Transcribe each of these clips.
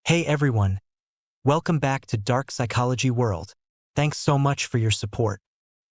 Hey everyone, welcome back to Dark Psychology World. Thanks so much for your support.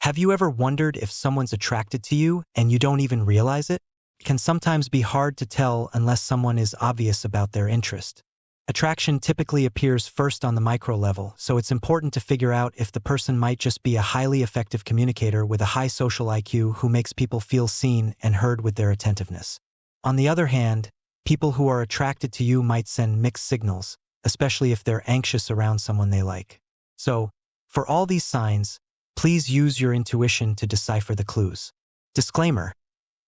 Have you ever wondered if someone's attracted to you and you don't even realize it? It can sometimes be hard to tell unless someone is obvious about their interest. Attraction typically appears first on the micro level, so it's important to figure out if the person might just be a highly effective communicator with a high social IQ who makes people feel seen and heard with their attentiveness. On the other hand, people who are attracted to you might send mixed signals, especially if they're anxious around someone they like. So, for all these signs, please use your intuition to decipher the clues. Disclaimer: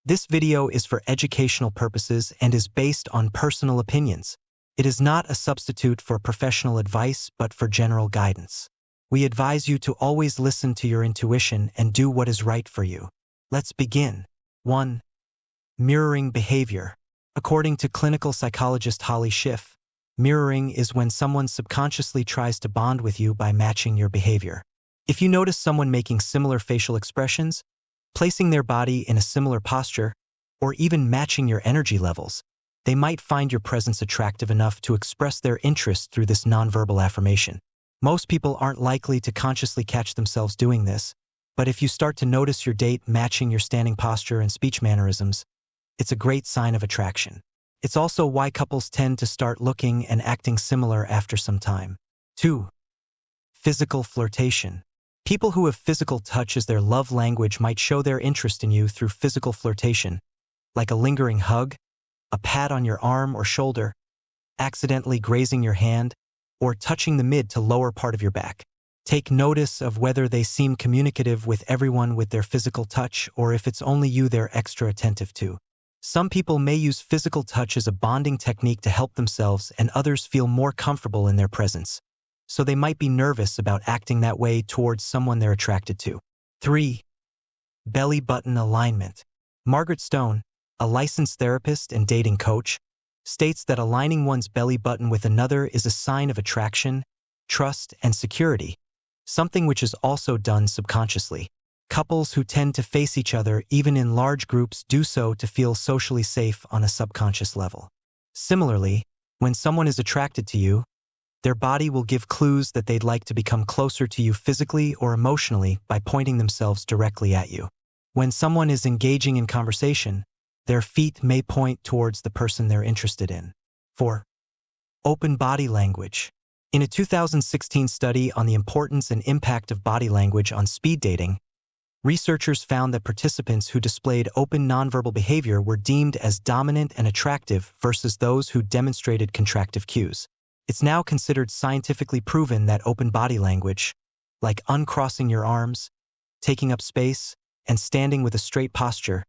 this video is for educational purposes and is based on personal opinions. It is not a substitute for professional advice but for general guidance. We advise you to always listen to your intuition and do what is right for you. Let's begin. 1. Mirroring behavior. According to clinical psychologist Holly Schiff, mirroring is when someone subconsciously tries to bond with you by matching your behavior. If you notice someone making similar facial expressions, placing their body in a similar posture, or even matching your energy levels, they might find your presence attractive enough to express their interest through this nonverbal affirmation. Most people aren't likely to consciously catch themselves doing this, but if you start to notice your date matching your standing posture and speech mannerisms, it's a great sign of attraction. It's also why couples tend to start looking and acting similar after some time. 2. Physical flirtation. People who have physical touch as their love language might show their interest in you through physical flirtation, like a lingering hug, a pat on your arm or shoulder, accidentally grazing your hand, or touching the mid to lower part of your back. Take notice of whether they seem communicative with everyone with their physical touch or if it's only you they're extra attentive to. Some people may use physical touch as a bonding technique to help themselves and others feel more comfortable in their presence, so they might be nervous about acting that way towards someone they're attracted to. 3. Belly button alignment. Margaret Stone, a licensed therapist and dating coach, states that aligning one's belly button with another is a sign of attraction, trust, and security, something which is also done subconsciously. Couples who tend to face each other even in large groups do so to feel socially safe on a subconscious level. Similarly, when someone is attracted to you, their body will give clues that they'd like to become closer to you physically or emotionally by pointing themselves directly at you. When someone is engaging in conversation, their feet may point towards the person they're interested in. 4. Open body language. In a 2016 study on the importance and impact of body language on speed dating, researchers found that participants who displayed open nonverbal behavior were deemed as dominant and attractive versus those who demonstrated contractive cues. It's now considered scientifically proven that open body language, like uncrossing your arms, taking up space, and standing with a straight posture,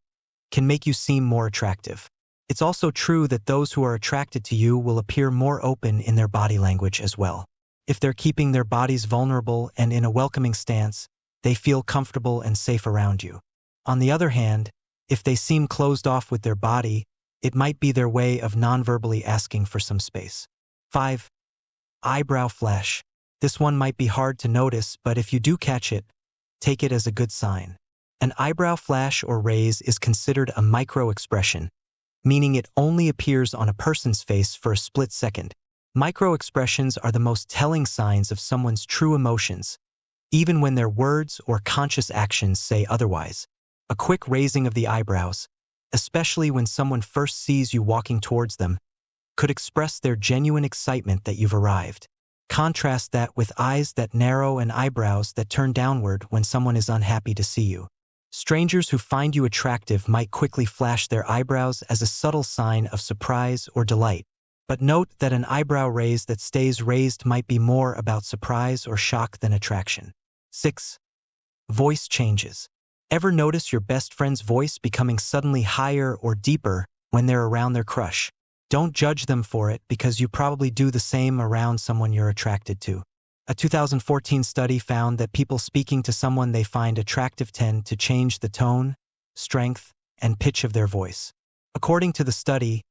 can make you seem more attractive. It's also true that those who are attracted to you will appear more open in their body language as well. If they're keeping their bodies vulnerable and in a welcoming stance, they feel comfortable and safe around you. On the other hand, if they seem closed off with their body, it might be their way of non-verbally asking for some space. 5. Eyebrow flash. This one might be hard to notice, but if you do catch it, take it as a good sign. An eyebrow flash or raise is considered a micro-expression, meaning it only appears on a person's face for a split second. Micro-expressions are the most telling signs of someone's true emotions, even when their words or conscious actions say otherwise. A quick raising of the eyebrows, especially when someone first sees you walking towards them, could express their genuine excitement that you've arrived. Contrast that with eyes that narrow and eyebrows that turn downward when someone is unhappy to see you. Strangers who find you attractive might quickly flash their eyebrows as a subtle sign of surprise or delight, but note that an eyebrow raise that stays raised might be more about surprise or shock than attraction. 6. Voice changes. Ever notice your best friend's voice becoming suddenly higher or deeper when they're around their crush? Don't judge them for it because you probably do the same around someone you're attracted to. A 2014 study found that people speaking to someone they find attractive tend to change the tone, strength, and pitch of their voice. According to the study,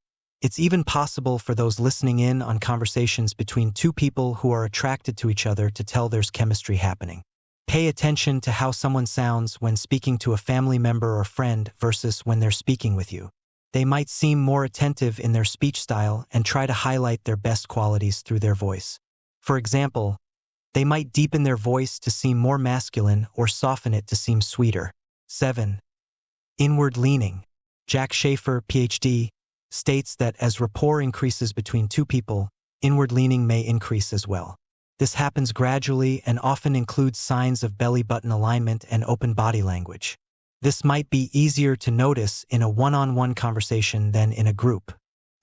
it's even possible for those listening in on conversations between two people who are attracted to each other to tell there's chemistry happening. Pay attention to how someone sounds when speaking to a family member or friend versus when they're speaking with you. They might seem more attentive in their speech style and try to highlight their best qualities through their voice. For example, they might deepen their voice to seem more masculine or soften it to seem sweeter. 7. Inward leaning. Jack Schafer, PhD, states that as rapport increases between two people, inward leaning may increase as well. This happens gradually and often includes signs of belly button alignment and open body language. This might be easier to notice in a one-on-one conversation than in a group.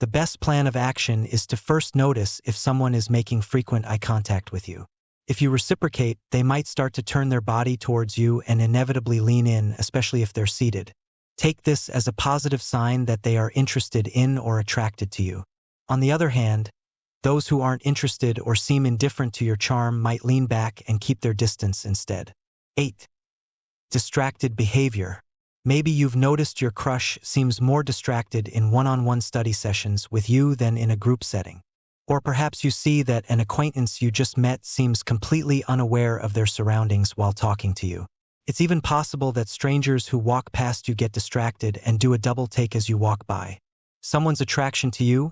The best plan of action is to first notice if someone is making frequent eye contact with you. If you reciprocate, they might start to turn their body towards you and inevitably lean in, especially if they're seated. Take this as a positive sign that they are interested in or attracted to you. On the other hand, those who aren't interested or seem indifferent to your charm might lean back and keep their distance instead. 8. Distracted behavior. Maybe you've noticed your crush seems more distracted in one-on-one study sessions with you than in a group setting. Or perhaps you see that an acquaintance you just met seems completely unaware of their surroundings while talking to you. It's even possible that strangers who walk past you get distracted and do a double take as you walk by. Someone's attraction to you,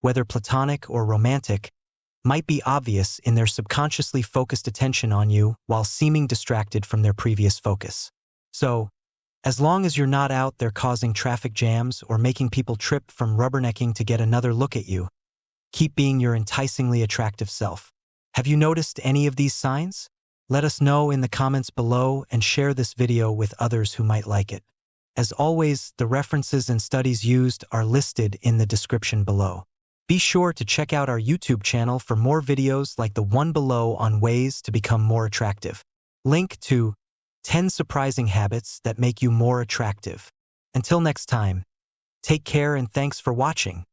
whether platonic or romantic, might be obvious in their subconsciously focused attention on you while seeming distracted from their previous focus. So, as long as you're not out there causing traffic jams or making people trip from rubbernecking to get another look at you, keep being your enticingly attractive self. Have you noticed any of these signs? Let us know in the comments below and share this video with others who might like it. As always, the references and studies used are listed in the description below. Be sure to check out our YouTube channel for more videos like the one below on ways to become more attractive. Link to 10 surprising habits that make you more attractive. Until next time, take care and thanks for watching.